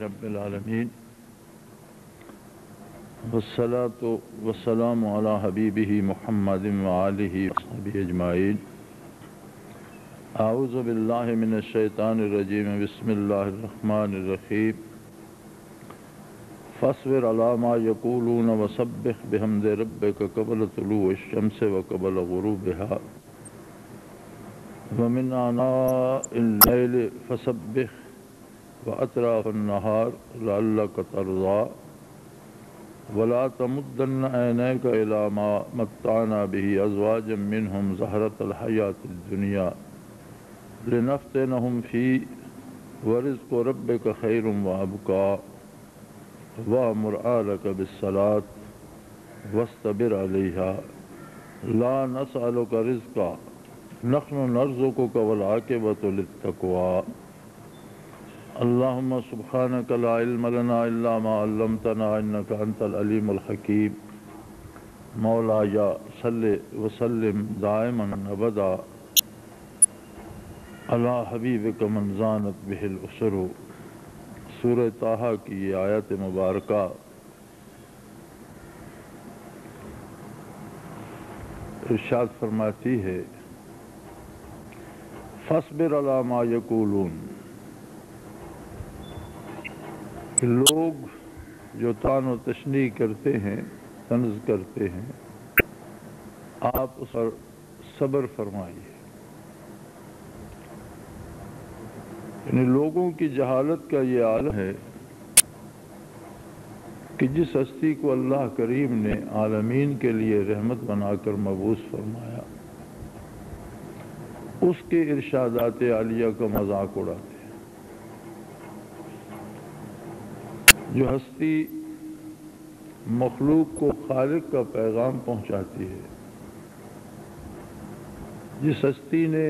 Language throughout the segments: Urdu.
رب العالمین والصلاة والسلام علی حبیبہ محمد وآلہ وصحبہ اجمعین۔ اعوذ باللہ من الشیطان الرجیم، بسم اللہ الرحمن الرحیم۔ فاصبر علی ما یقولون وسبح بحمد ربک قبل طلوع الشمس وقبل غروبها ومن آناء اللیل فسبح وأطراف النهار لعلك ترضى ولا تمدن عينيك إلى ما متعنا به أزواجا منهم زهرة الحياة الدنيا لنفتنهم فيه ورزق ربك خير وأبقى وأمر أهلك بالصلاة واصطبر عليها لا نسألك رزقا نحن نرزقك والعاقبة للتقوى۔ اللہم سبحانک لا علم لنا الا ما علمتنا انک انت العلیم الحکیم۔ مولایا صلی وسلم دائما ابدا علی حبیبک من زانت بہ الاسر۔ سورہ طٰہٰ کی یہ آیت مبارکہ ارشاد فرماتی ہے فاصبر علی ما یقولون، کہ لوگ جو طعن و تشنیع کرتے ہیں، طنز کرتے ہیں، آپ اس پر صبر فرمائیے۔ یعنی لوگوں کی جہالت کا یہ عالم ہے کہ جس ہستی کو اللہ کریم نے عالمین کے لیے رحمت بنا کر مبعوث فرمایا، اس کے ارشادات عالیہ کا مذاق اڑاتے ہیں۔ جو ہستی مخلوق کو خالق کا پیغام پہنچاتی ہے، جس ہستی نے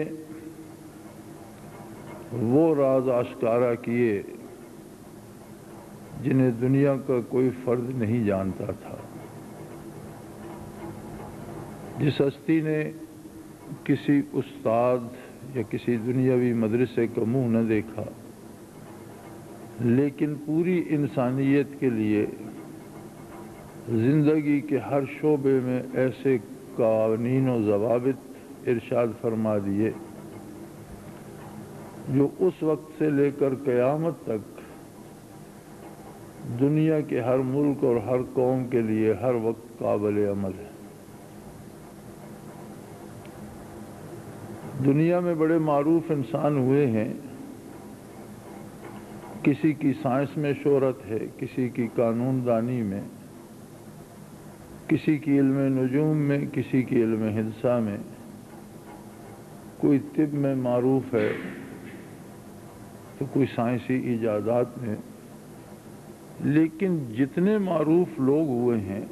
وہ راز آشکارا کیے جنہیں دنیا کا کوئی فرد نہیں جانتا تھا، جس ہستی نے کسی استاد یا کسی دنیاوی مدرسے کا منہ نہ دیکھا، لیکن پوری انسانیت کے لیے زندگی کے ہر شعبے میں ایسے قوانین و ضوابط ارشاد فرما دیے جو اس وقت سے لے کر قیامت تک دنیا کے ہر ملک اور ہر قوم کے لیے ہر وقت قابل عمل ہے۔ دنیا میں بڑے معروف انسان ہوئے ہیں، کسی کی سائنس میں شہرت ہے، کسی کی قانون دانی میں، کسی کی علم نجوم میں، کسی کی علم ہندسہ میں، کوئی طب میں معروف ہے تو کوئی سائنسی ایجادات میں۔ لیکن جتنے معروف لوگ ہوئے ہیں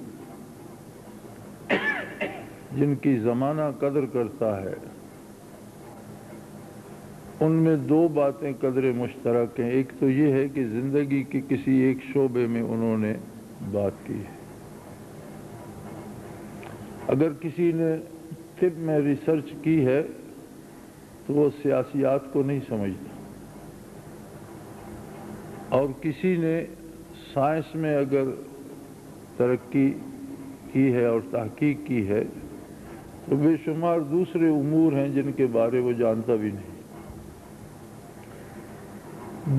جن کی زمانہ قدر کرتا ہے، ان میں دو باتیں قدر مشترک ہیں۔ ایک تو یہ ہے کہ زندگی کے کسی ایک شعبے میں انہوں نے بات کی ہے۔ اگر کسی نے طب میں ریسرچ کی ہے تو وہ سیاسیات کو نہیں سمجھتا، اور کسی نے سائنس میں اگر ترقی کی ہے اور تحقیق کی ہے تو بے شمار دوسرے امور ہیں جن کے بارے وہ جانتا بھی نہیں۔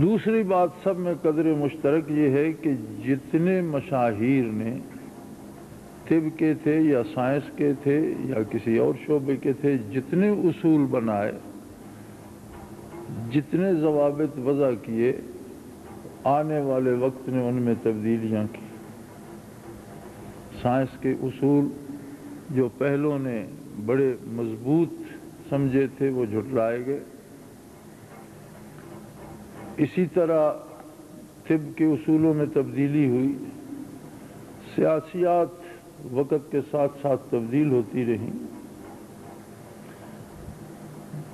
دوسری بات سب میں قدر مشترک یہ ہے کہ جتنے مشاہیر نے طب کے تھے یا سائنس کے تھے یا کسی اور شعبے کے تھے، جتنے اصول بنائے، جتنے ضوابط وضع کیے، آنے والے وقت نے ان میں تبدیلیاں کی۔ سائنس کے اصول جو پہلوں نے بڑے مضبوط سمجھے تھے وہ جھٹلائے گئے۔ اسی طرح طب کے اصولوں میں تبدیلی ہوئی، سیاسیات وقت کے ساتھ ساتھ تبدیل ہوتی رہیں،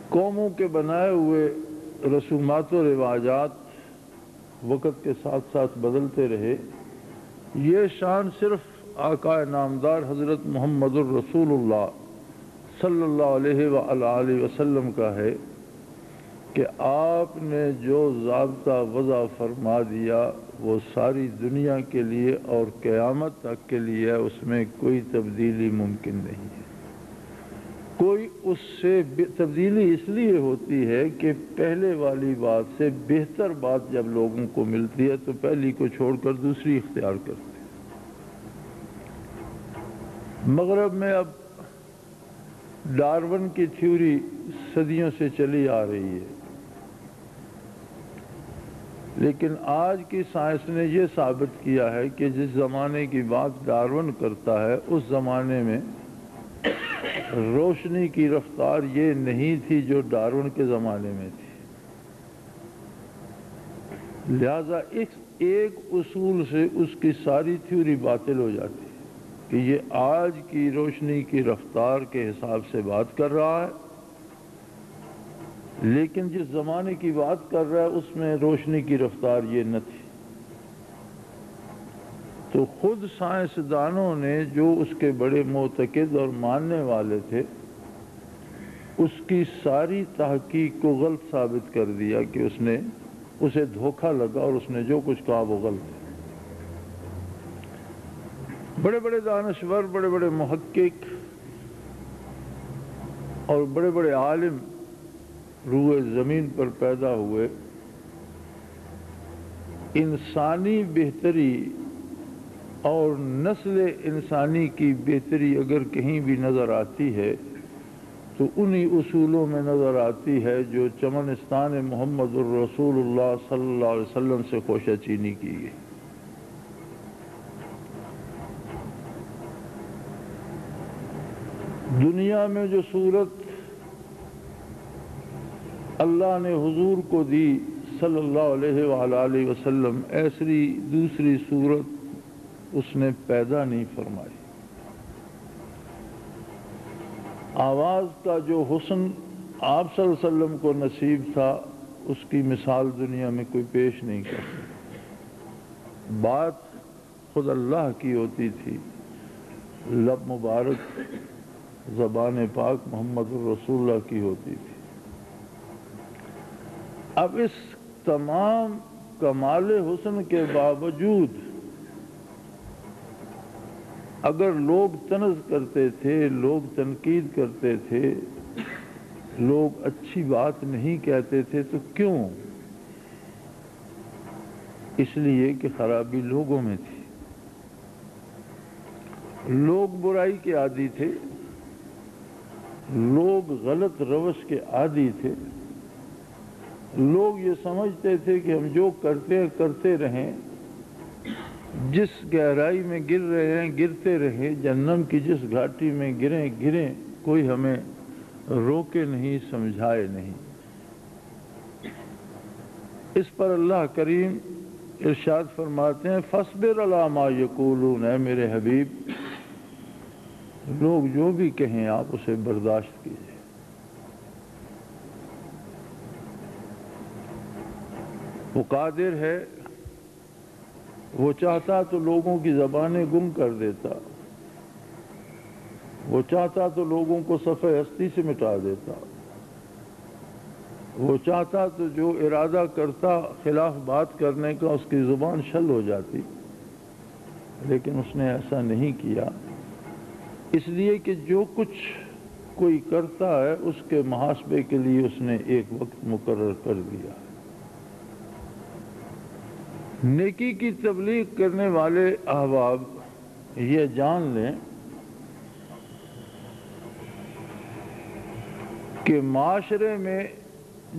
قوموں کے بنائے ہوئے رسومات و رواجات وقت کے ساتھ ساتھ بدلتے رہے۔ یہ شان صرف آقا نامدار حضرت محمد الرسول اللہ صلی اللہ علیہ وآلہ وسلم کا ہے کہ آپ نے جو ضابطہ وضع فرما دیا وہ ساری دنیا کے لیے اور قیامت تک کے لیے، اس میں کوئی تبدیلی ممکن نہیں ہے۔ کوئی اس سے تبدیلی اس لیے ہوتی ہے کہ پہلے والی بات سے بہتر بات جب لوگوں کو ملتی ہے تو پہلی کو چھوڑ کر دوسری اختیار کرتے ہیں۔ مغرب میں اب ڈارون کی تھیوری صدیوں سے چلی آ رہی ہے، لیکن آج کی سائنس نے یہ ثابت کیا ہے کہ جس زمانے کی بات ڈارون کرتا ہے اس زمانے میں روشنی کی رفتار یہ نہیں تھی جو ڈارون کے زمانے میں تھی۔ لہذا ایک اصول سے اس کی ساری تھیوری باطل ہو جاتی ہے کہ یہ آج کی روشنی کی رفتار کے حساب سے بات کر رہا ہے، لیکن جس زمانے کی بات کر رہا ہے اس میں روشنی کی رفتار یہ نہ تھی۔ تو خود سائنسدانوں نے جو اس کے بڑے معتقد اور ماننے والے تھے اس کی ساری تحقیق کو غلط ثابت کر دیا کہ اسے دھوکہ لگا اور اس نے جو کچھ کہا وہ غلط ہے۔ بڑے بڑے دانشور، بڑے بڑے محقق اور بڑے بڑے عالم روئے زمین پر پیدا ہوئے، انسانی بہتری اور نسل انسانی کی بہتری اگر کہیں بھی نظر آتی ہے تو انہی اصولوں میں نظر آتی ہے جو چمنستان محمد الرسول اللہ صلی اللہ علیہ وسلم سے خوشہ چینی کی گئی۔ دنیا میں جو صورت اللہ نے حضور کو دی صلی اللہ علیہ وآلہ وسلم، ایسی دوسری صورت اس نے پیدا نہیں فرمائی۔ آواز کا جو حسن آپ صلی اللہ علیہ وسلم کو نصیب تھا اس کی مثال دنیا میں کوئی پیش نہیں کر سکتا۔ بات خود اللہ کی ہوتی تھی، لب مبارک زبان پاک محمد الرسول اللہ کی ہوتی تھی۔ اب اس تمام کمال حسن کے باوجود اگر لوگ طنز کرتے تھے، لوگ تنقید کرتے تھے، لوگ اچھی بات نہیں کہتے تھے تو کیوں؟ اس لیے کہ خرابی لوگوں میں تھی، لوگ برائی کے عادی تھے، لوگ غلط روش کے عادی تھے، لوگ یہ سمجھتے تھے کہ ہم جو کرتے ہیں کرتے رہیں، جس گہرائی میں گر رہے ہیں گرتے رہیں، جہنم کی جس گھاٹی میں گریں، کوئی ہمیں روکے نہیں، سمجھائے نہیں۔ اس پر اللہ کریم ارشاد فرماتے ہیں فَاصْبِرْ عَلَىٰ مَا يَقُولُونَ، اے میرے حبیب لوگ جو بھی کہیں آپ اسے برداشت کیجیے۔ وہ قادر ہے، وہ چاہتا تو لوگوں کی زبانیں گم کر دیتا، وہ چاہتا تو لوگوں کو صفحہ ہستی سے مٹا دیتا، وہ چاہتا تو جو ارادہ کرتا خلاف بات کرنے کا اس کی زبان شل ہو جاتی، لیکن اس نے ایسا نہیں کیا، اس لیے کہ جو کچھ کوئی کرتا ہے اس کے محاسبے کے لیے اس نے ایک وقت مقرر کر دیا۔ نیکی کی تبلیغ کرنے والے احباب یہ جان لیں کہ معاشرے میں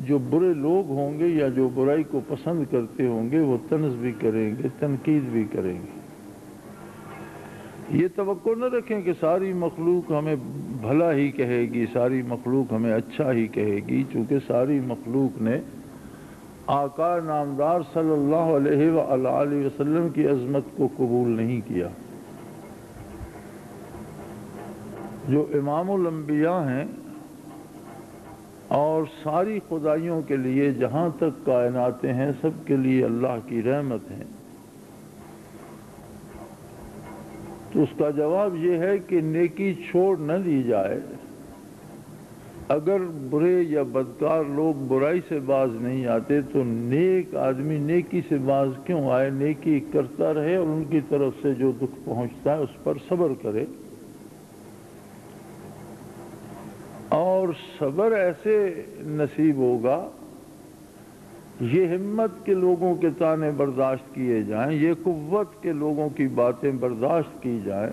جو برے لوگ ہوں گے یا جو برائی کو پسند کرتے ہوں گے وہ طنز بھی کریں گے، تنقید بھی کریں گے۔ یہ توقع نہ رکھیں کہ ساری مخلوق ہمیں بھلا ہی کہے گی، ساری مخلوق ہمیں اچھا ہی کہے گی، چونکہ ساری مخلوق نے آقا نامدار صلی اللہ علیہ وآلہ وسلم کی عظمت کو قبول نہیں کیا۔ جو امام الانبیاء ہیں اور ساری خدائیوں کے لیے جہاں تک کائناتیں ہیں سب کے لیے اللہ کی رحمت ہے، تو اس کا جواب یہ ہے کہ نیکی چھوڑ نہ دی جائے، اگر برے یا بدکار لوگ برائی سے باز نہیں آتے تو نیک آدمی نیکی سے باز کیوں آئے؟ نیکی کرتا رہے اور ان کی طرف سے جو دکھ پہنچتا ہے اس پر صبر کرے، اور صبر ایسے نصیب ہوگا، یہ ہمت کے لوگوں کے طعنے برداشت کیے جائیں، یہ قوت کے لوگوں کی باتیں برداشت کی جائیں،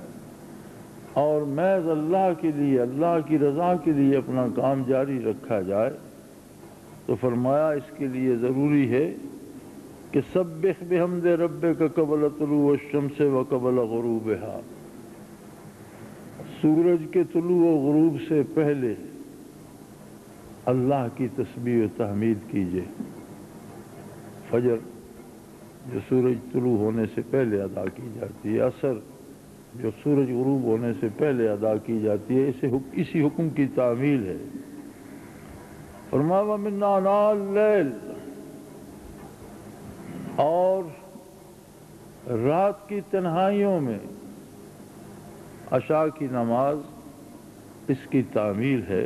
اور محض اللہ کے لیے، اللہ کی رضا کے لیے اپنا کام جاری رکھا جائے، تو فرمایا اس کے لیے ضروری ہے کہ سبح بحمد ربک قبل طلوع الشمس و قبل غروبها، سورج کے طلوع و غروب سے پہلے اللہ کی تسبیح و تحمید کیجئے۔ فجر جو سورج طلوع ہونے سے پہلے ادا کی جاتی ہے، عصر جو سورج غروب ہونے سے پہلے ادا کی جاتی ہے، اسی حکم کی تعمیل ہے۔ فرمایا وَمِنْ آنَاءِ اللَّيْلِ، اور رات کی تنہائیوں میں عشاء کی نماز اس کی تعمیل ہے۔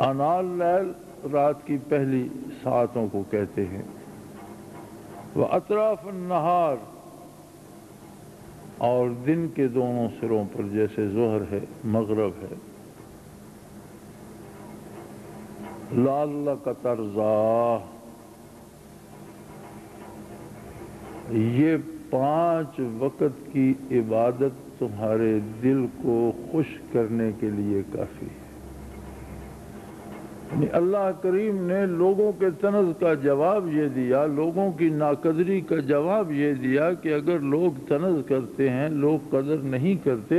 آناء اللیل رات کی پہلی ساعتوں کو کہتے ہیں، وَأَطْرَافَ النَّهَارِ، اور دن کے دونوں سروں پر، جیسے ظہر ہے، مغرب ہے۔ لَعَلَّكَ تَرْضَىٰ، یہ 5 وقت کی عبادت تمہارے دل کو خوش کرنے کے لیے کافی ہے۔ یعنی اللہ کریم نے لوگوں کے طنز کا جواب یہ دیا، لوگوں کی ناقدری کا جواب یہ دیا کہ اگر لوگ طنز کرتے ہیں، لوگ قدر نہیں کرتے،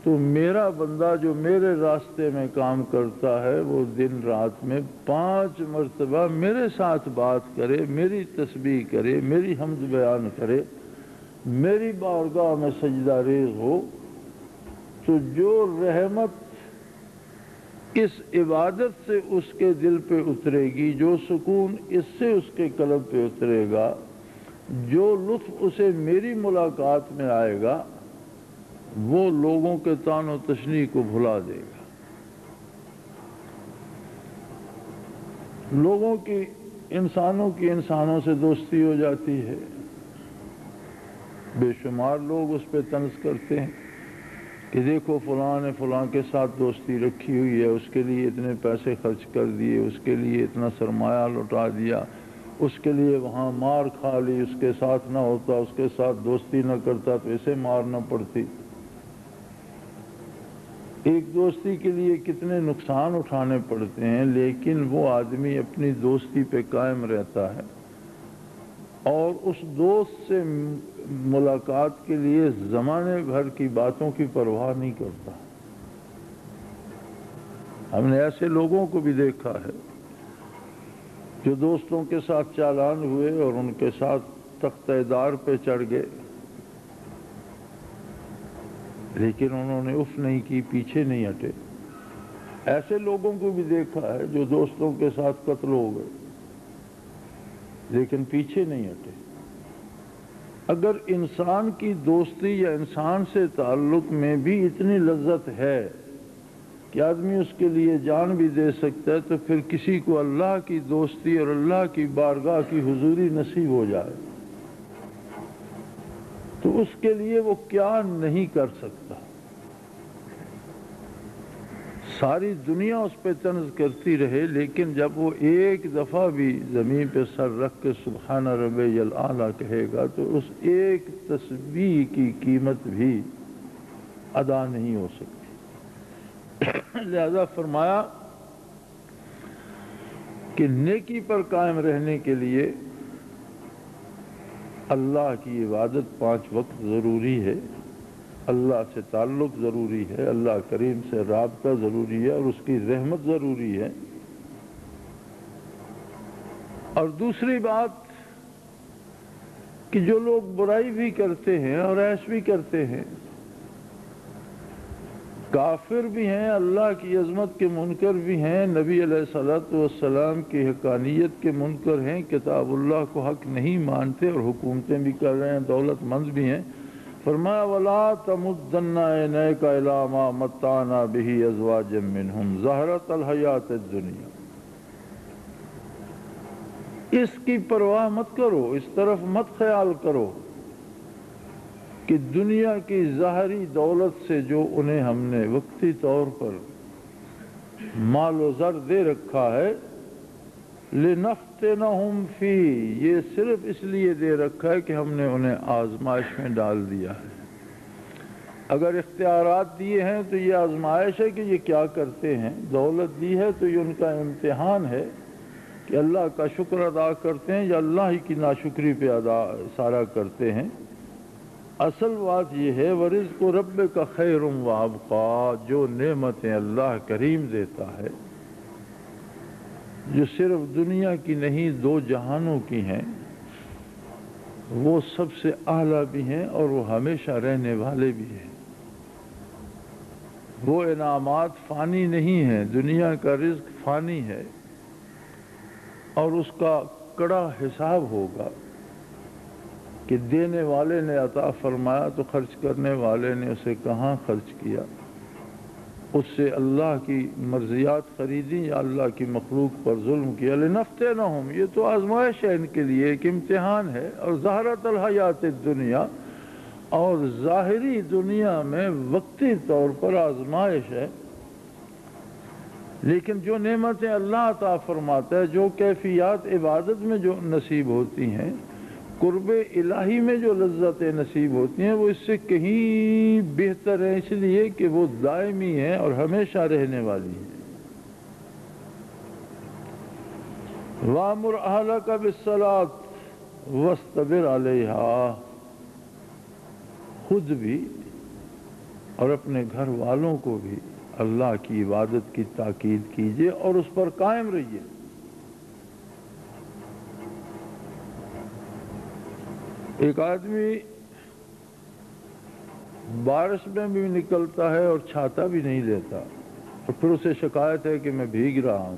تو میرا بندہ جو میرے راستے میں کام کرتا ہے وہ دن رات میں 5 مرتبہ میرے ساتھ بات کرے، میری تسبیح کرے، میری حمد بیان کرے، میری بارگاہ میں سجدہ ریز ہو، تو جو رحمت اس عبادت سے اس کے دل پہ اترے گی، جو سکون اس سے اس کے قلب پہ اترے گا، جو لطف اسے میری ملاقات میں آئے گا، وہ لوگوں کے طعن و تشنیع کو بھلا دے گا۔ لوگوں کی، انسانوں سے دوستی ہو جاتی ہے، بے شمار لوگ اس پہ طنز کرتے ہیں کہ دیکھو فلاں نے فلاں کے ساتھ دوستی رکھی ہوئی ہے، اس کے لیے اتنے پیسے خرچ کر دیے، اس کے لیے اتنا سرمایہ لٹا دیا، اس کے لیے وہاں مار کھا لی، اس کے ساتھ نہ ہوتا، اس کے ساتھ دوستی نہ کرتا تو اسے مار نہ پڑتی۔ ایک دوستی کے لیے کتنے نقصان اٹھانے پڑتے ہیں، لیکن وہ آدمی اپنی دوستی پہ قائم رہتا ہے اور اس دوست سے ملاقات کے لیے زمانے بھر کی باتوں کی پرواہ نہیں کرتا۔ ہم نے ایسے لوگوں کو بھی دیکھا ہے جو دوستوں کے ساتھ چالان ہوئے اور ان کے ساتھ تختہ دار پہ چڑھ گئے، لیکن انہوں نے اف نہیں کی، پیچھے نہیں ہٹے۔ ایسے لوگوں کو بھی دیکھا ہے جو دوستوں کے ساتھ قتل ہو گئے لیکن پیچھے نہیں ہٹے۔ اگر انسان کی دوستی یا انسان سے تعلق میں بھی اتنی لذت ہے کہ آدمی اس کے لیے جان بھی دے سکتا ہے، تو پھر کسی کو اللہ کی دوستی اور اللہ کی بارگاہ کی حضوری نصیب ہو جائے تو اس کے لیے وہ کیا نہیں کر سکتا۔ ساری دنیا اس پہ طنز کرتی رہے، لیکن جب وہ ایک دفعہ بھی زمین پہ سر رکھ کے سبحان ربی الاعلیٰ کہے گا تو اس ایک تسبیح کی قیمت بھی ادا نہیں ہو سکتی۔ لہذا فرمایا کہ نیکی پر قائم رہنے کے لیے اللہ کی عبادت 5 وقت ضروری ہے، اللہ سے تعلق ضروری ہے، اللہ کریم سے رابطہ ضروری ہے اور اس کی رحمت ضروری ہے۔ اور دوسری بات کہ جو لوگ برائی بھی کرتے ہیں اور عیش بھی کرتے ہیں، کافر بھی ہیں، اللہ کی عظمت کے منکر بھی ہیں، نبی علیہ الصلوۃ والسلام کی حقانیت کے منکر ہیں، کتاب اللہ کو حق نہیں مانتے اور حکومتیں بھی کر رہے ہیں، دولت مند بھی ہیں، فرمایا وَلَا تَمُدَّنَّ عَيْنَيْكَ إِلَىٰ مَا مَتَّعْنَا بِهِ أَزْوَاجًا مِّنْهُمْ زَهْرَةَ الْحَيَاةِ الدُّنْيَا۔ اس کی پرواہ مت کرو، اس طرف مت خیال کرو کہ دنیا کی ظاہری دولت سے جو انہیں ہم نے وقتی طور پر مال و زر دے رکھا ہے، لِنَفْتِنَهُمْ فِيهِ، یہ صرف اس لیے دے رکھا ہے کہ ہم نے انہیں آزمائش میں ڈال دیا ہے۔ اگر اختیارات دیے ہیں تو یہ آزمائش ہے کہ یہ کیا کرتے ہیں، دولت دی ہے تو یہ ان کا امتحان ہے کہ اللہ کا شکر ادا کرتے ہیں یا اللہ ہی کی ناشکری پہ سارا کرتے ہیں۔ اصل بات یہ ہے وَرِزْقُ رَبِّكَ خَيْرٌ وَأَبْقَىٰ، جو نعمتیں اللہ کریم دیتا ہے، جو صرف دنیا کی نہیں دو جہانوں کی ہیں، وہ سب سے اعلیٰ بھی ہیں اور وہ ہمیشہ رہنے والے بھی ہیں۔ وہ انعامات فانی نہیں ہیں، دنیا کا رزق فانی ہے اور اس کا کڑا حساب ہوگا کہ دینے والے نے عطا فرمایا تو خرچ کرنے والے نے اسے کہاں خرچ کیا، اس سے اللہ کی مرضیات خریدی یا اللہ کی مخلوق پر ظلم کیا۔ لِنَفْتِنَهُمْ، یہ تو آزمائش ہے ان کے لیے، ایک امتحان ہے۔ اور زہرۃ الحیات الدنیا، اور ظاہری دنیا میں وقتی طور پر آزمائش ہے، لیکن جو نعمتیں اللہ عطا فرماتا ہے، جو کیفیات عبادت میں جو نصیب ہوتی ہیں، قرب الہی میں جو لذتیں نصیب ہوتی ہیں، وہ اس سے کہیں بہتر ہیں، اس لیے کہ وہ دائمی ہیں اور ہمیشہ رہنے والی ہیں۔ وَأْمُرْ أَهْلَكَ بِالصَّلَاةِ وَاسْتَبِرْ عَلَيْهَا، خود بھی اور اپنے گھر والوں کو بھی اللہ کی عبادت کی تاکید کیجیے اور اس پر قائم رہیے۔ ایک آدمی بارش میں بھی نکلتا ہے اور چھاتا بھی نہیں لیتا، اور پھر اسے شکایت ہے کہ میں بھیگ رہا ہوں،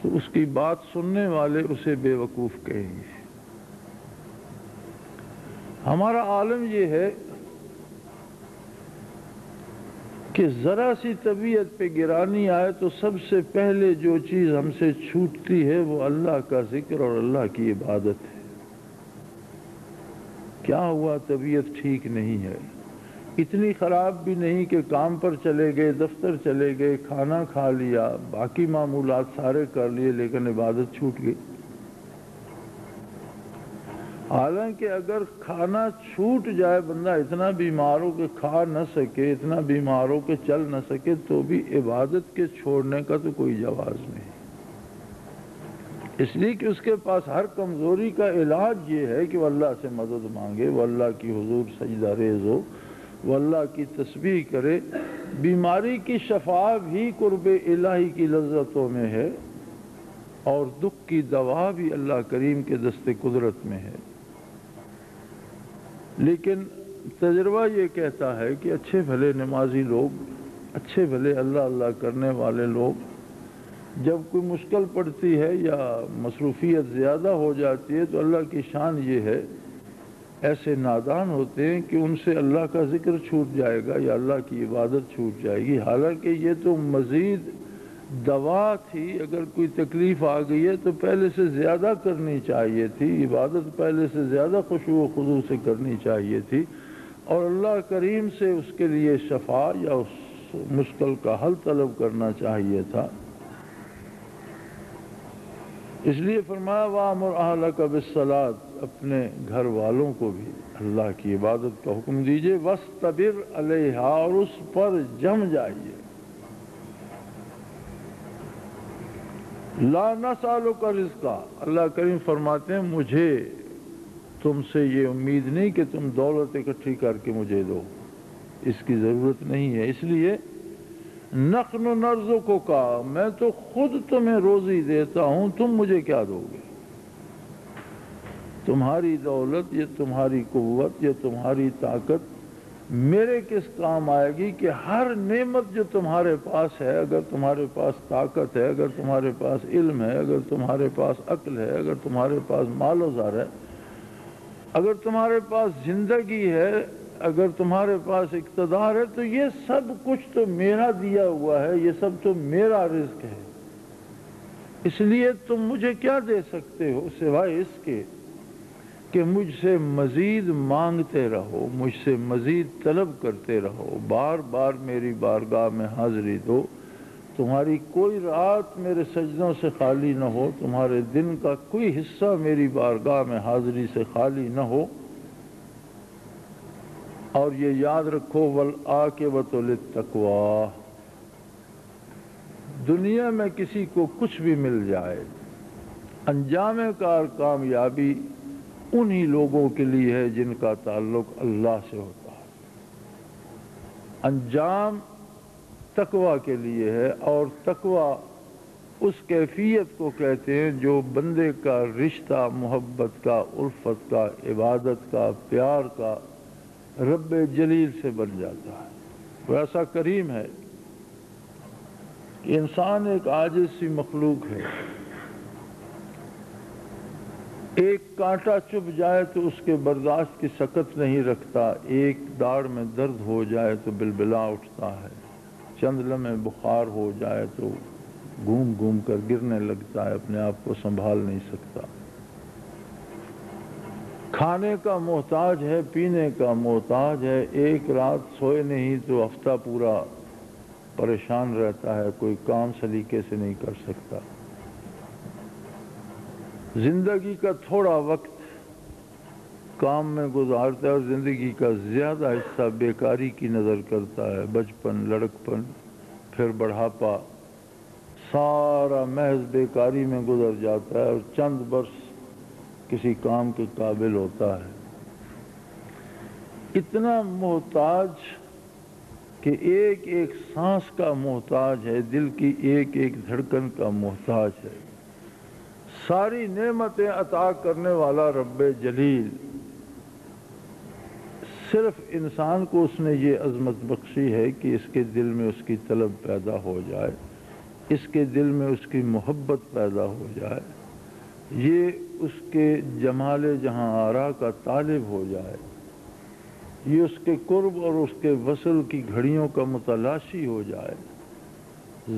تو اس کی بات سننے والے اسے بے وقوف کہیں گے۔ ہمارا عالم یہ ہے کہ ذرا سی طبیعت پہ گرانی آئے تو سب سے پہلے جو چیز ہم سے چھوٹتی ہے وہ اللہ کا ذکر اور اللہ کی عبادت ہے۔ کیا ہوا؟ طبیعت ٹھیک نہیں ہے، اتنی خراب بھی نہیں کہ کام پر چلے گئے، دفتر چلے گئے، کھانا کھا لیا، باقی معمولات سارے کر لیے، لیکن عبادت چھوٹ گئی۔ حالانکہ اگر کھانا چھوٹ جائے، بندہ اتنا بیمار ہو کہ کھا نہ سکے، اتنا بیمار ہو کہ چل نہ سکے، تو بھی عبادت کے چھوڑنے کا تو کوئی جواز نہیں، اس لیے کہ اس کے پاس ہر کمزوری کا علاج یہ ہے کہ وہ اللہ سے مدد مانگے، وہ اللہ کی حضور سجدہ ریز ہو، وہ اللہ کی تسبیح کرے۔ بیماری کی شفا بھی قرب الہی کی لذتوں میں ہے، اور دکھ کی دوا بھی اللہ کریم کے دست قدرت میں ہے۔ لیکن تجربہ یہ کہتا ہے کہ اچھے بھلے نمازی لوگ، اچھے بھلے اللہ اللہ کرنے والے لوگ، جب کوئی مشکل پڑتی ہے یا مصروفیت زیادہ ہو جاتی ہے تو اللہ کی شان یہ ہے، ایسے نادان ہوتے ہیں کہ ان سے اللہ کا ذکر چھوٹ جائے گا یا اللہ کی عبادت چھوٹ جائے گی، حالانکہ یہ تو مزید دوا تھی۔ اگر کوئی تکلیف آ گئی ہے تو پہلے سے زیادہ کرنی چاہیے تھی، عبادت پہلے سے زیادہ خشوع و خضوع سے کرنی چاہیے تھی، اور اللہ کریم سے اس کے لیے شفا یا اس مشکل کا حل طلب کرنا چاہیے تھا۔ اس لیے فرمایا وَأَمُرْ أَهْلَكَ بِالصَّلَاةِ، اپنے گھر والوں کو بھی اللہ کی عبادت کا حکم دیجئے، وَاسْتَبِرْ عَلَيْهَا، اور اس پر جم جائیے۔ لا نسألک رزقا، اللہ کریم فرماتے ہیں مجھے تم سے یہ امید نہیں کہ تم دولت اکٹھی کر کے مجھے دو، اس کی ضرورت نہیں ہے، اس لیے نحن نرزقک، میں تو خود تمہیں روزی دیتا ہوں، تم مجھے کیا دو گے؟ تمہاری دولت یا تمہاری قوت یا تمہاری طاقت میرے کس کام آئے گی کہ ہر نعمت جو تمہارے پاس ہے، اگر تمہارے پاس طاقت ہے، اگر تمہارے پاس علم ہے، اگر تمہارے پاس عقل ہے، اگر تمہارے پاس مال و زر ہے، اگر تمہارے پاس زندگی ہے، اگر تمہارے پاس اقتدار ہے، تو یہ سب کچھ تو میرا دیا ہوا ہے، یہ سب تو میرا رزق ہے، اس لیے تم مجھے کیا دے سکتے ہو سوائے اس کے کہ مجھ سے مزید مانگتے رہو، مجھ سے مزید طلب کرتے رہو، بار بار میری بارگاہ میں حاضری دو، تمہاری کوئی رات میرے سجدوں سے خالی نہ ہو، تمہارے دن کا کوئی حصہ میری بارگاہ میں حاضری سے خالی نہ ہو، اور یہ یاد رکھو وَالْعَاقِبَةُ لِلتَّقْوَىٰ، دنیا میں کسی کو کچھ بھی مل جائے، انجام کار کامیابی انہی لوگوں کے لیے ہے جن کا تعلق اللہ سے ہوتا ہے، انجام تقویٰ کے لیے ہے، اور تقویٰ اس کیفیت کو کہتے ہیں جو بندے کا رشتہ محبت کا، الفت کا، عبادت کا، پیار کا رب جلیل سے بن جاتا ہے۔ وہ ایسا کریم ہے کہ انسان ایک عاجز سی مخلوق ہے، ایک کانٹا چبھ جائے تو اس کے برداشت کی سکت نہیں رکھتا، ایک داڑھ میں درد ہو جائے تو بلبلا اٹھتا ہے، چند لمحے بخار ہو جائے تو گھوم گھوم کر گرنے لگتا ہے، اپنے آپ کو سنبھال نہیں سکتا، کھانے کا محتاج ہے، پینے کا محتاج ہے، ایک رات سوئے نہیں تو ہفتہ پورا پریشان رہتا ہے، کوئی کام سلیقے سے نہیں کر سکتا، زندگی کا تھوڑا وقت کام میں گزارتا ہے اور زندگی کا زیادہ حصہ بیکاری کی نظر کرتا ہے، بچپن، لڑکپن، پھر بڑھاپا، سارا محض بیکاری میں گزر جاتا ہے، اور چند برس کسی کام کے قابل ہوتا ہے، اتنا محتاج کہ ایک ایک سانس کا محتاج ہے، دل کی ایک ایک دھڑکن کا محتاج ہے، ساری نعمتیں عطا کرنے والا رب جلیل، صرف انسان کو اس نے یہ عظمت بخشی ہے کہ اس کے دل میں اس کی طلب پیدا ہو جائے، اس کے دل میں اس کی محبت پیدا ہو جائے، یہ اس کے جمال جہاں آرا کا طالب ہو جائے، یہ اس کے قرب اور اس کے وصل کی گھڑیوں کا متلاشی ہو جائے،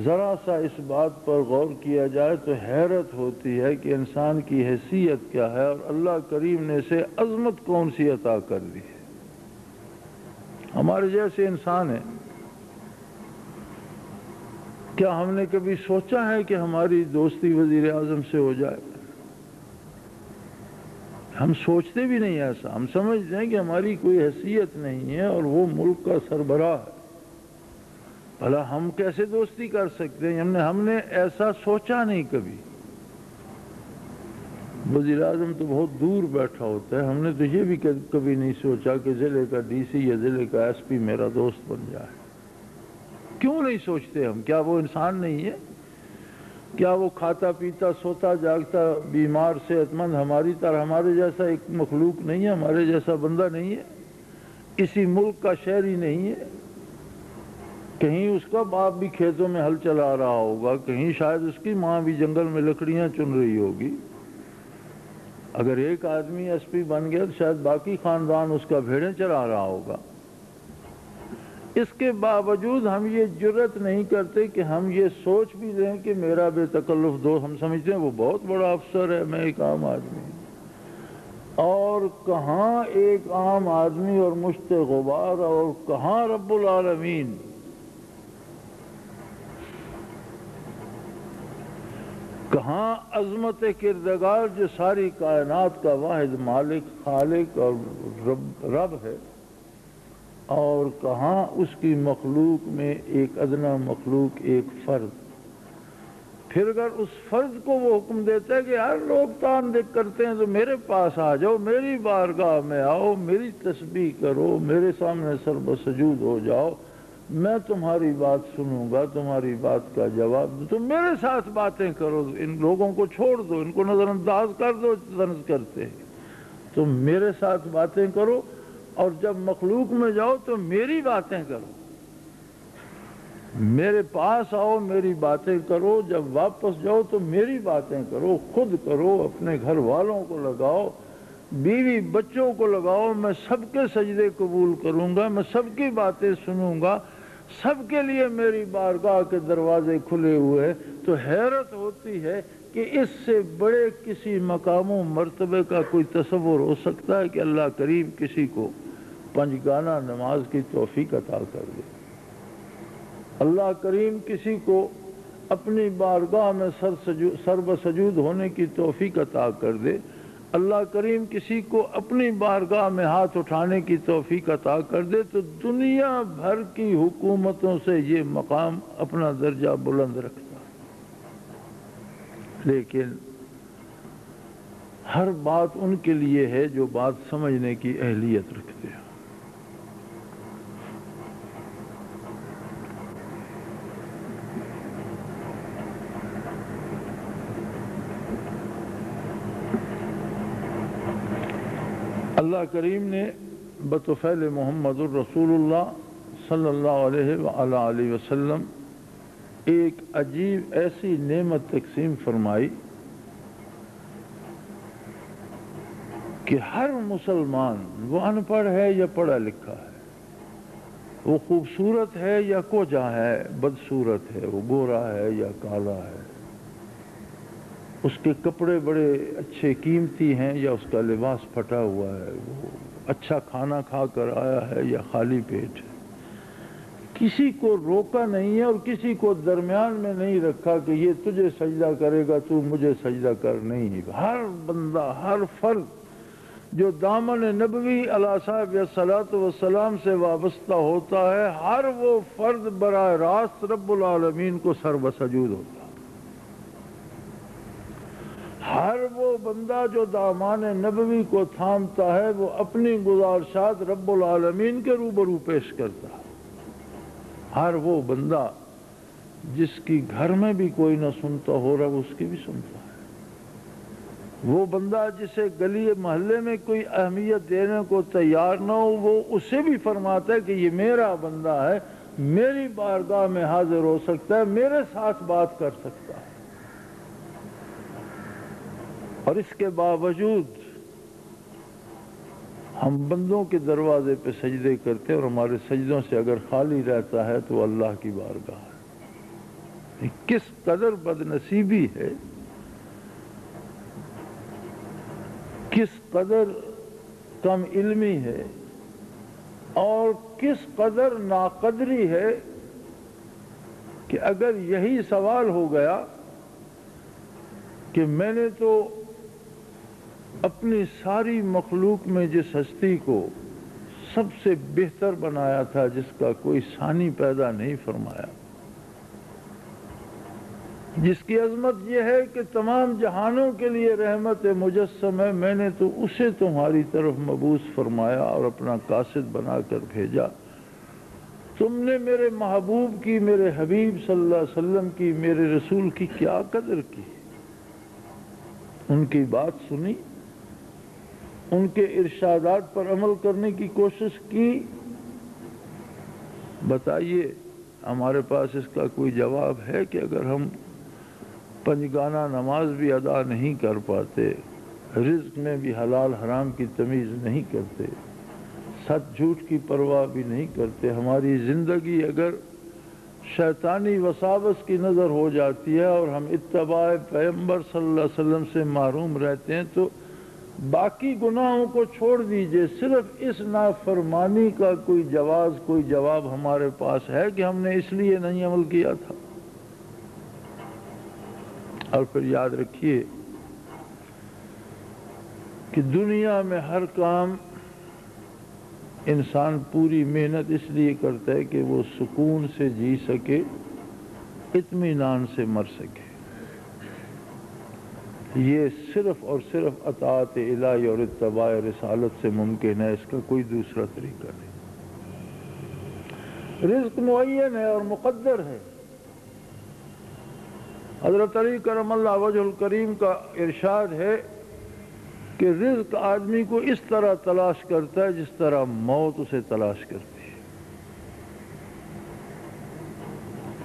ذرا سا اس بات پر غور کیا جائے تو حیرت ہوتی ہے کہ انسان کی حیثیت کیا ہے اور اللہ کریم نے اسے عظمت کون سی عطا کر دی ہے۔ ہمارے جیسے انسان ہیں، کیا ہم نے کبھی سوچا ہے کہ ہماری دوستی وزیر اعظم سے ہو جائے؟ ہم سوچتے بھی نہیں ایسا، ہم سمجھتے ہیں کہ ہماری کوئی حیثیت نہیں ہے اور وہ ملک کا سربراہ ہے، بھلا ہم کیسے دوستی کر سکتے ہیں؟ ہم نے ایسا سوچا نہیں کبھی، وزیر اعظم تو بہت دور بیٹھا ہوتا ہے، ہم نے تو یہ بھی کبھی نہیں سوچا کہ ضلع کا ڈی سی یا ضلع کا ایس پی میرا دوست بن جائے۔ کیوں نہیں سوچتے ہم؟ کیا وہ انسان نہیں ہے؟ کیا وہ کھاتا پیتا سوتا جاگتا بیمار صحت مند ہماری طرح ہمارے جیسا ایک مخلوق نہیں ہے، ہمارے جیسا بندہ نہیں ہے، اسی ملک کا شہری نہیں ہے؟ کہیں اس کا باپ بھی کھیتوں میں ہل چلا رہا ہوگا، کہیں شاید اس کی ماں بھی جنگل میں لکڑیاں چن رہی ہوگی، اگر ایک آدمی ایس پی بن گیا تو شاید باقی خاندان اس کا بھیڑیں چرا رہا ہوگا، اس کے باوجود ہم یہ جرت نہیں کرتے کہ ہم یہ سوچ بھی دیں کہ میرا بے تکلف دوست، ہم سمجھتے ہیں وہ بہت بڑا افسر ہے، میں ایک عام آدمی ہوں، اور کہاں ایک عام آدمی اور مشت غبار، اور کہاں رب العالمین، کہاں عظمت کردگار جو ساری کائنات کا واحد مالک، خالق اور رب ہے، اور کہاں اس کی مخلوق میں ایک ادنا مخلوق، ایک فرد، پھر اگر اس فرد کو وہ حکم دیتا ہے کہ ہر لوگ تان دیکھ کرتے ہیں تو میرے پاس آ جاؤ، میری بارگاہ میں آؤ، میری تسبیح کرو، میرے سامنے سر بسجود ہو جاؤ، میں تمہاری بات سنوں گا، تمہاری بات کا جواب دوں، تم میرے ساتھ باتیں کرو، ان لوگوں کو چھوڑ دو، ان کو نظر انداز کر دو، طنز کرتے ہیں، تم میرے ساتھ باتیں کرو، اور جب مخلوق میں جاؤ تو میری باتیں کرو، میرے پاس آؤ، میری باتیں کرو، جب واپس جاؤ تو میری باتیں کرو، خود کرو، اپنے گھر والوں کو لگاؤ، بیوی بچوں کو لگاؤ، میں سب کے سجدے قبول کروں گا، میں سب کی باتیں سنوں گا، سب کے لیے میری بارگاہ کے دروازے کھلے ہوئے، تو حیرت ہوتی ہے کہ اس سے بڑے کسی مقام و مرتبے کا کوئی تصور ہو سکتا ہے کہ اللہ کریم کسی کو پنجگانہ نماز کی توفیق عطا کر دے، اللہ کریم کسی کو اپنی بارگاہ میں سر بسجود ہونے کی توفیق عطا کر دے، اللہ کریم کسی کو اپنی بارگاہ میں ہاتھ اٹھانے کی توفیق عطا کر دے، تو دنیا بھر کی حکومتوں سے یہ مقام اپنا درجہ بلند رکھتا، لیکن ہر بات ان کے لیے ہے جو بات سمجھنے کی اہلیت رکھتے ہیں۔ اللہ کریم نے بطفیل محمد الرسول اللہ صلی اللہ علیہ وآلہ وسلم ایک عجیب ایسی نعمت تقسیم فرمائی کہ ہر مسلمان، وہ ان پڑھ ہے یا پڑھا لکھا ہے، وہ خوبصورت ہے یا کوجا ہے، بدصورت ہے، وہ گورا ہے یا کالا ہے، اس کے کپڑے بڑے اچھے قیمتی ہیں یا اس کا لباس پھٹا ہوا ہے، وہ اچھا کھانا کھا کر آیا ہے یا خالی پیٹ ہے، کسی کو روکا نہیں ہے اور کسی کو درمیان میں نہیں رکھا کہ یہ تجھے سجدہ کرے گا تو مجھے سجدہ کر، نہیں، ہر بندہ، ہر فرد جو دامن نبوی علیہ صاحب صلاۃ والسلام سے وابستہ ہوتا ہے، ہر وہ فرد براہ راست رب العالمین کو سر بسجود ہوتا ہے، ہر وہ بندہ جو دامان نبوی کو تھامتا ہے وہ اپنی گزارشات رب العالمین کے روبرو پیش کرتا ہے، ہر وہ بندہ جس کی گھر میں بھی کوئی نہ سنتا ہو رہا وہ اس کی بھی سنتا ہے، وہ بندہ جسے گلی محلے میں کوئی اہمیت دینے کو تیار نہ ہو وہ اسے بھی فرماتا ہے کہ یہ میرا بندہ ہے، میری بارگاہ میں حاضر ہو سکتا ہے، میرے ساتھ بات کر سکتا ہے، اور اس کے باوجود ہم بندوں کے دروازے پہ سجدے کرتے ہیں اور ہمارے سجدوں سے اگر خالی رہتا ہے تو اللہ کی بارگاہ ہے۔ کس قدر بدنصیبی ہے، کس قدر کم علمی ہے اور کس قدر ناقدری ہے کہ اگر یہی سوال ہو گیا کہ میں نے تو اپنی ساری مخلوق میں جس ہستی کو سب سے بہتر بنایا تھا، جس کا کوئی ثانی پیدا نہیں فرمایا، جس کی عظمت یہ ہے کہ تمام جہانوں کے لیے رحمت مجسم ہے، میں نے تو اسے تمہاری طرف مبعوث فرمایا اور اپنا قاصد بنا کر بھیجا، تم نے میرے محبوب کی، میرے حبیب صلی اللہ علیہ وسلم کی، میرے رسول کی کیا قدر کی، ان کی بات سنی، ان کے ارشادات پر عمل کرنے کی کوشش کی؟ بتائیے ہمارے پاس اس کا کوئی جواب ہے کہ اگر ہم پنجگانہ نماز بھی ادا نہیں کر پاتے، رزق میں بھی حلال حرام کی تمیز نہیں کرتے، سچ جھوٹ کی پرواہ بھی نہیں کرتے، ہماری زندگی اگر شیطانی وساوس کی نظر ہو جاتی ہے اور ہم اتباع پیغمبر صلی اللہ علیہ وسلم سے محروم رہتے ہیں، تو باقی گناہوں کو چھوڑ دیجئے، صرف اس نافرمانی کا کوئی جواب ہمارے پاس ہے کہ ہم نے اس لیے نہیں عمل کیا تھا؟ اور پھر یاد رکھیے کہ دنیا میں ہر کام انسان پوری محنت اس لیے کرتا ہے کہ وہ سکون سے جی سکے، اطمینان سے مر سکے، یہ صرف اور صرف اطاعت الہی اور اتباع رسالت سے ممکن ہے، اس کا کوئی دوسرا طریقہ نہیں۔ رزق معین ہے اور مقدر ہے، حضرت علی کرم اللہ وجہ الکریم کا ارشاد ہے کہ رزق آدمی کو اس طرح تلاش کرتا ہے جس طرح موت اسے تلاش کرتی ہے۔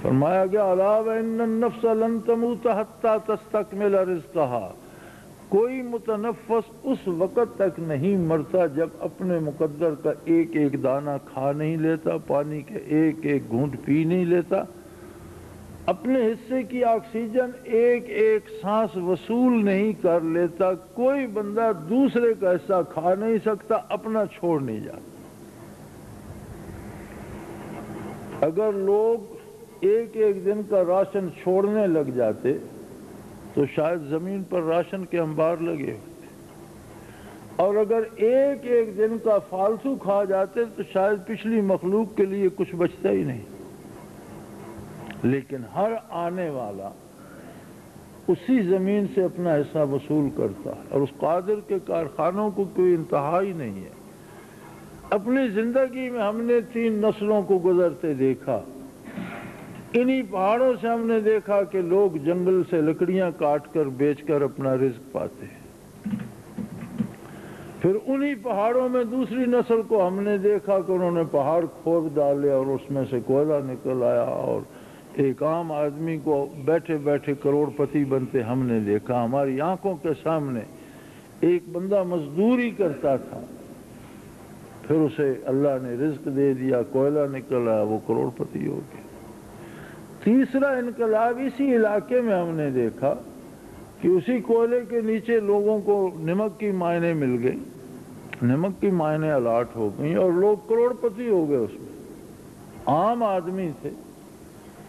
فرمایا گیا الا وان النفس لن تموت حتى تستكمل رزقها، کوئی متنفس اس وقت تک نہیں مرتا جب اپنے مقدر کا ایک ایک دانہ کھا نہیں لیتا، پانی کے ایک ایک گھونٹ پی نہیں لیتا، اپنے حصے کی آکسیجن ایک ایک سانس وصول نہیں کر لیتا۔ کوئی بندہ دوسرے کا حصہ کھا نہیں سکتا، اپنا چھوڑ نہیں جاتا۔ اگر لوگ ایک ایک دن کا راشن چھوڑنے لگ جاتے تو شاید زمین پر راشن کے انبار لگے ہوتے، اور اگر ایک ایک دن کا فالتو کھا جاتے تو شاید پچھلی مخلوق کے لیے کچھ بچتا ہی نہیں۔ لیکن ہر آنے والا اسی زمین سے اپنا حصہ وصول کرتا ہے، اور اس قادر کے کارخانوں کو کوئی انتہا ہی نہیں ہے۔ اپنی زندگی میں ہم نے 3 نسلوں کو گزرتے دیکھا۔ انہی پہاڑوں سے ہم نے دیکھا کہ لوگ جنگل سے لکڑیاں کاٹ کر بیچ کر اپنا رزق پاتے ہیں۔ پھر انہی پہاڑوں میں دوسری نسل کو ہم نے دیکھا کہ انہوں نے پہاڑ کھود ڈالے اور اس میں سے کوئلہ نکل آیا، اور ایک عام آدمی کو بیٹھے بیٹھے کروڑ پتی بنتے ہم نے دیکھا۔ ہماری آنکھوں کے سامنے ایک بندہ مزدوری کرتا تھا، پھر اسے اللہ نے رزق دے دیا، کوئلہ نکل آیا، وہ کروڑ پتی ہو گیا۔ تیسرا انقلاب اسی علاقے میں ہم نے دیکھا کہ اسی کوئلے کے نیچے لوگوں کو نمک کی مائنیں مل گئی، نمک کی مائنیں الاٹ ہو گئیں، اور لوگ کروڑ پتی ہو گئے۔ اس میں عام آدمی تھے،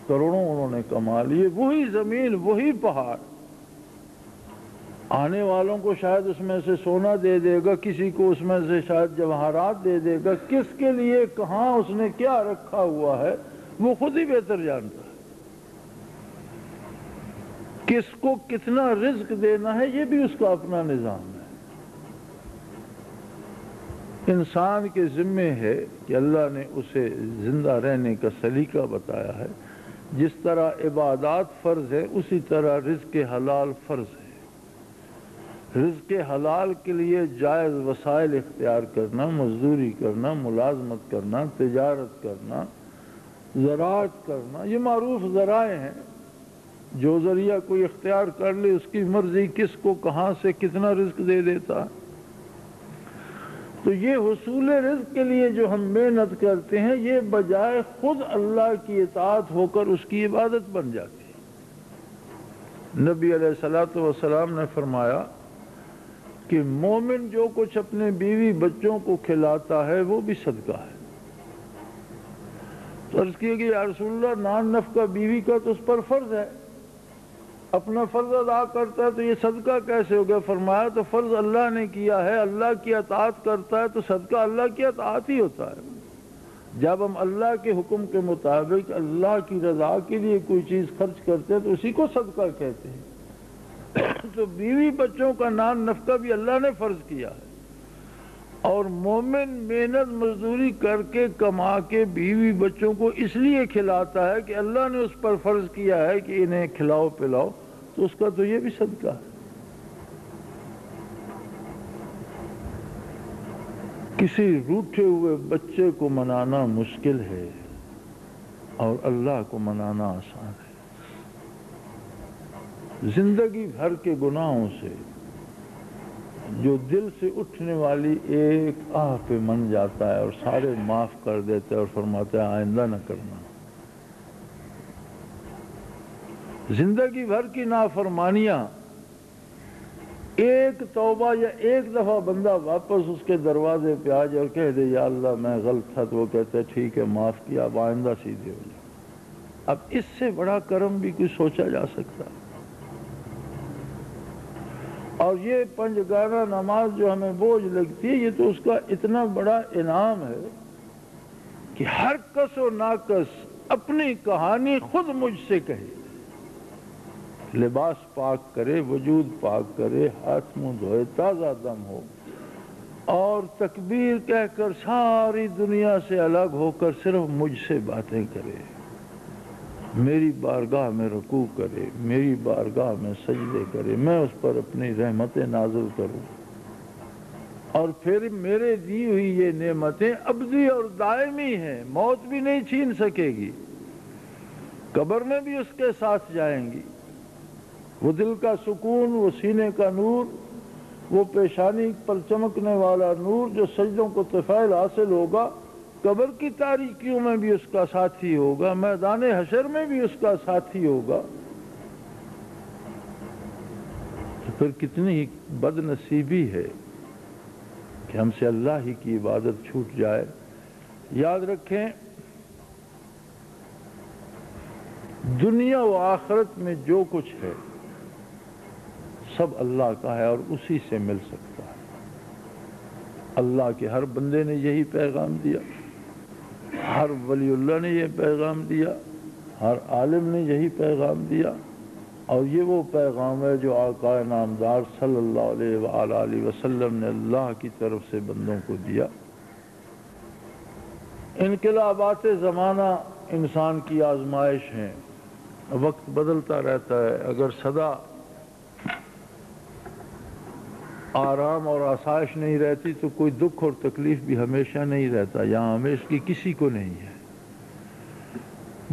کروڑوں انہوں نے کما لیے۔ وہی زمین، وہی پہاڑ آنے والوں کو شاید اس میں سے سونا دے دے گا، کسی کو اس میں سے شاید جواہرات دے دے گا۔ کس کے لیے، کہاں اس نے کیا رکھا ہوا ہے، وہ خود ہی بہتر جانتا ہے۔ کس کو کتنا رزق دینا ہے، یہ بھی اس کا اپنا نظام ہے۔ انسان کے ذمے ہے کہ اللہ نے اسے زندہ رہنے کا سلیقہ بتایا ہے۔ جس طرح عبادات فرض ہے، اسی طرح رزق حلال فرض ہے۔ رزق حلال کے لیے جائز وسائل اختیار کرنا، مزدوری کرنا، ملازمت کرنا، تجارت کرنا، زراعت کرنا، یہ معروف ذرائع ہیں۔ جو ذریعہ کوئی اختیار کر لے، اس کی مرضی کس کو کہاں سے کتنا رزق دے دیتا۔ تو یہ حصول رزق کے لیے جو ہم محنت کرتے ہیں، یہ بجائے خود اللہ کی اطاعت ہو کر اس کی عبادت بن جاتی ہے۔ نبی علیہ الصلوۃ والسلام نے فرمایا کہ مومن جو کچھ اپنے بیوی بچوں کو کھلاتا ہے وہ بھی صدقہ ہے۔ تو عرض کیا کہ یا رسول اللہ، نان نفقہ بیوی کا تو اس پر فرض ہے، اپنا فرض ادا کرتا ہے، تو یہ صدقہ کیسے ہو گیا؟ فرمایا تو فرض اللہ نے کیا ہے، اللہ کی اطاعت کرتا ہے تو صدقہ اللہ کی اطاعت ہی ہوتا ہے۔ جب ہم اللہ کے حکم کے مطابق اللہ کی رضا کے لیے کوئی چیز خرچ کرتے ہیں تو اسی کو صدقہ کہتے ہیں۔ تو بیوی بچوں کا نان نفقہ بھی اللہ نے فرض کیا ہے، اور مومن محنت مزدوری کر کے کما کے بیوی بچوں کو اس لیے کھلاتا ہے کہ اللہ نے اس پر فرض کیا ہے کہ انہیں کھلاؤ پلاؤ، تو اس کا تو یہ بھی صدقہ ہے۔ کسی روٹھے ہوئے بچے کو منانا مشکل ہے اور اللہ کو منانا آسان ہے۔ زندگی بھر کے گناہوں سے جو دل سے اٹھنے والی ایک آہ پہ من جاتا ہے اور سارے معاف کر دیتے اور فرماتا ہے آئندہ نہ کرنا۔ زندگی بھر کی نافرمانیاں، ایک توبہ یا ایک دفعہ بندہ واپس اس کے دروازے پہ آ جائے اور کہہ دے یا اللہ میں غلط تھا، تو وہ کہتا ہے ٹھیک ہے معاف کیا، اب آئندہ سیدھے ہو جائے۔ اب اس سے بڑا کرم بھی کوئی سوچا جا سکتا ہے؟ اور یہ پنجگانہ نماز جو ہمیں بوجھ لگتی ہے، یہ تو اس کا اتنا بڑا انعام ہے کہ ہر کس و ناکس اپنی کہانی خود مجھ سے کہے، لباس پاک کرے، وجود پاک کرے، ہاتھ منہ دھوئے، تازہ دم ہو، اور تکبیر کہہ کر ساری دنیا سے الگ ہو کر صرف مجھ سے باتیں کرے، میری بارگاہ میں رکوع کرے، میری بارگاہ میں سجدے کرے، میں اس پر اپنی رحمتیں نازل کروں، اور پھر میرے دی ہوئی یہ نعمتیں ابدی اور دائمی ہیں، موت بھی نہیں چھین سکے گی، قبر میں بھی اس کے ساتھ جائیں گی۔ وہ دل کا سکون، وہ سینے کا نور، وہ پیشانی پر چمکنے والا نور جو سجدوں کو طفیل حاصل ہوگا، قبر کی تاریکیوں میں بھی اس کا ساتھی ہوگا، میدان حشر میں بھی اس کا ساتھی ہوگا، تو پھر کتنی بد نصیبی ہے کہ ہم سے اللہ ہی کی عبادت چھوٹ جائے۔ یاد رکھیں، دنیا و آخرت میں جو کچھ ہے سب اللہ کا ہے اور اسی سے مل سکتا ہے۔ اللہ کے ہر بندے نے یہی پیغام دیا، ہر ولی اللہ نے یہ پیغام دیا، ہر عالم نے یہی پیغام دیا، اور یہ وہ پیغام ہے جو آقا نامدار صلی اللہ علیہ وآلہ وسلم نے اللہ کی طرف سے بندوں کو دیا۔ انقلابات زمانہ انسان کی آزمائش ہیں، وقت بدلتا رہتا ہے۔ اگر سدا آرام اور آسائش نہیں رہتی تو کوئی دکھ اور تکلیف بھی ہمیشہ نہیں رہتا، یہاں ہمیشہ کی کسی کو نہیں ہے۔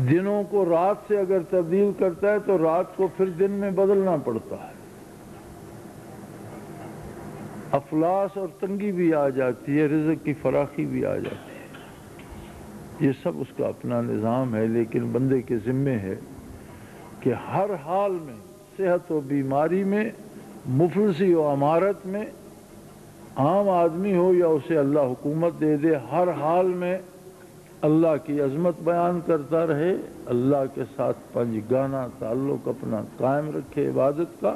دنوں کو رات سے اگر تبدیل کرتا ہے تو رات کو پھر دن میں بدلنا پڑتا ہے۔ افلاس اور تنگی بھی آ جاتی ہے، رزق کی فراخی بھی آ جاتی ہے، یہ سب اس کا اپنا نظام ہے، لیکن بندے کے ذمے ہے کہ ہر حال میں، صحت و بیماری میں، مفلسی و امارت میں، عام آدمی ہو یا اسے اللہ حکومت دے دے، ہر حال میں اللہ کی عظمت بیان کرتا رہے، اللہ کے ساتھ پنجگانہ تعلق اپنا قائم رکھے عبادت کا،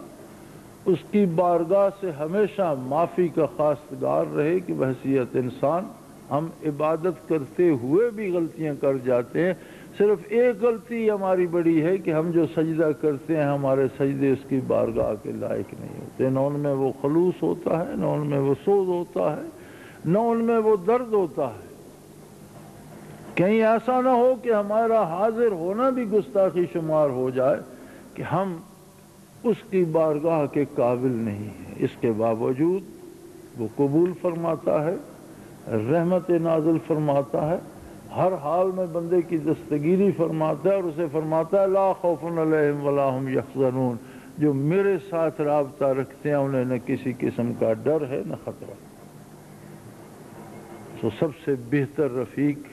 اس کی بارگاہ سے ہمیشہ معافی کا خواستگار رہے کہ بحیثیت انسان ہم عبادت کرتے ہوئے بھی غلطیاں کر جاتے ہیں، صرف ایک غلطی ہماری بڑی ہے کہ ہم جو سجدہ کرتے ہیں ہمارے سجدے اس کی بارگاہ کے لائق نہیں ہوتے، نہ ان میں وہ خلوص ہوتا ہے، نہ ان میں وہ سوز ہوتا ہے، نہ ان میں وہ درد ہوتا ہے۔ کہیں ایسا نہ ہو کہ ہمارا حاضر ہونا بھی گستاخی شمار ہو جائے کہ ہم اس کی بارگاہ کے قابل نہیں ہیں، اس کے باوجود وہ قبول فرماتا ہے، رحمت نازل فرماتا ہے، ہر حال میں بندے کی دستگیری فرماتا ہے، اور اسے فرماتا ہے لا خوف علیہم ولا هم یحزنون، جو میرے ساتھ رابطہ رکھتے ہیں انہیں نہ کسی قسم کا ڈر ہے نہ خطرہ۔ تو سب سے بہتر رفیق،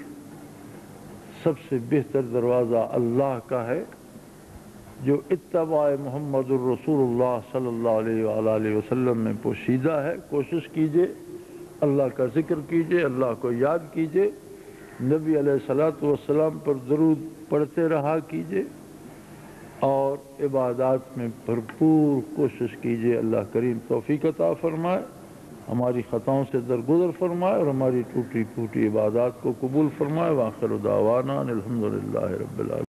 سب سے بہتر دروازہ اللہ کا ہے، جو اتباع محمد الرسول اللہ صلی اللہ علیہ وآلہ وسلم میں پوشیدہ ہے۔ کوشش کیجئے، اللہ کا ذکر کیجئے، اللہ کو یاد کیجئے، نبی علیہ الصلوۃ والسلام پر درود پڑھتے رہا کیجئے، اور عبادات میں بھرپور کوشش کیجئے۔ اللہ کریم توفیق عطا فرمائے، ہماری خطاؤں سے درگزر فرمائے، اور ہماری ٹوٹی پھوٹی عبادات کو قبول فرمائے۔ وآخر دعوانا الحمدللہ رب العالمین۔